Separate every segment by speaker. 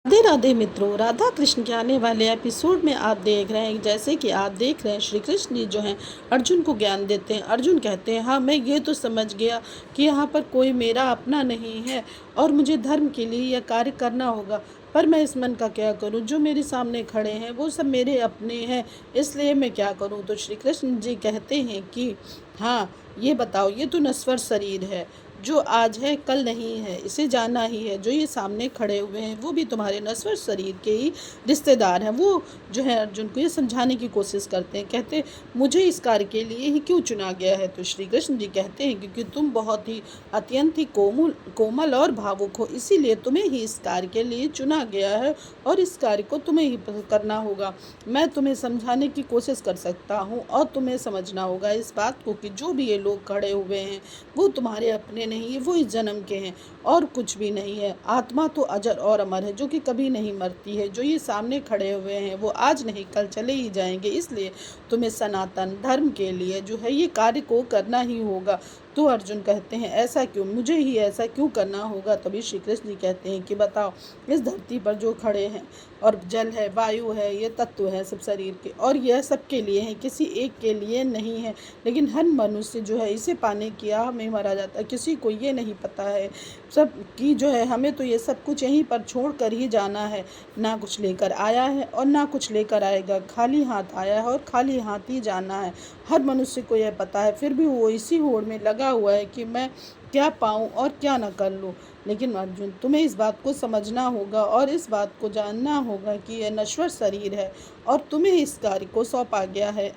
Speaker 1: राधे राधे मित्रों, राधा कृष्ण के आने वाले एपिसोड में आप देख रहे हैं, जैसे कि आप देख रहे हैं श्री कृष्ण जी जो हैं अर्जुन को ज्ञान देते हैं। अर्जुन कहते हैं, हाँ मैं ये तो समझ गया कि यहाँ पर कोई मेरा अपना नहीं है और मुझे धर्म के लिए यह कार्य करना होगा, पर मैं इस मन का क्या करूँ? जो मेरे सामने खड़े हैं वो सब मेरे अपने हैं, इसलिए मैं क्या करूँ? तो श्री कृष्ण जी कहते हैं कि हाँ ये बताओ, ये तो नश्वर शरीर है, जो आज है कल नहीं है, इसे जाना ही है। जो ये सामने खड़े हुए हैं वो भी तुम्हारे नश्वर शरीर के ही रिश्तेदार हैं। वो जो है अर्जुन को ये समझाने की कोशिश करते हैं, कहते मुझे इस कार्य के लिए ही क्यों चुना गया है? तो श्री कृष्ण जी कहते हैं क्योंकि तुम बहुत ही अत्यंत ही कोमल और भावुक हो, इसीलिए तुम्हें ही इस कार्य के लिए चुना गया है और इस कार्य को तुम्हें ही करना होगा। मैं तुम्हें समझाने की कोशिश कर सकता हूँ और तुम्हें समझना होगा इस बात को कि जो भी ये लोग खड़े हुए हैं वो तुम्हारे अपने नहीं है, वो इस जन्म के हैं और कुछ भी नहीं है। आत्मा तो अजर और अमर है, जो कि कभी नहीं मरती है। जो ये सामने खड़े हुए हैं वो आज नहीं कल चले ही जाएंगे, इसलिए तुम्हें सनातन धर्म के लिए जो है ये कार्य को करना ही होगा। तो अर्जुन कहते हैं, ऐसा क्यों? मुझे ही ऐसा क्यों करना होगा? तभी श्री कृष्ण जी कहते हैं कि बताओ, इस धरती पर जो खड़े हैं और जल है, वायु है, ये तत्व है सब शरीर के, और यह सबके लिए है, किसी एक के लिए नहीं है। लेकिन हर मनुष्य जो है इसे पाने की आह में मरा जाता है, किसी को ये नहीं पता है सब की जो है हमें तो ये सब कुछ यहीं पर छोड़ कर ही जाना है। ना कुछ लेकर आया है और ना कुछ लेकर आएगा, खाली हाथ आया है और खाली हाथ ही जाना है। हर मनुष्य को यह पता है, फिर भी वो इसी होड़ में लगा हुआ है कि मैं क्या पाऊँ और क्या न कर लूँ। लेकिन अर्जुन, तुम्हें इस बात को समझना होगा और इस बात को जानना होगा कि यह नश्वर शरीर है और तुम्हें इस कार्य को सौंपा गया है।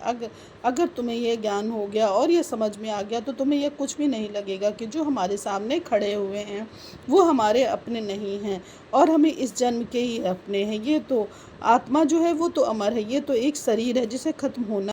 Speaker 1: अगर तुम्हें यह ज्ञान हो गया और यह समझ में आ गया तो तुम्हें यह कुछ भी नहीं लगेगा कि जो हमारे सामने खड़े हुए हैं वो हमारे अपने नहीं हैं और हमें इस जन्म के ही अपने हैं। ये तो आत्मा जो है वो तो अमर है, ये तो एक शरीर है जिसे खत्म होना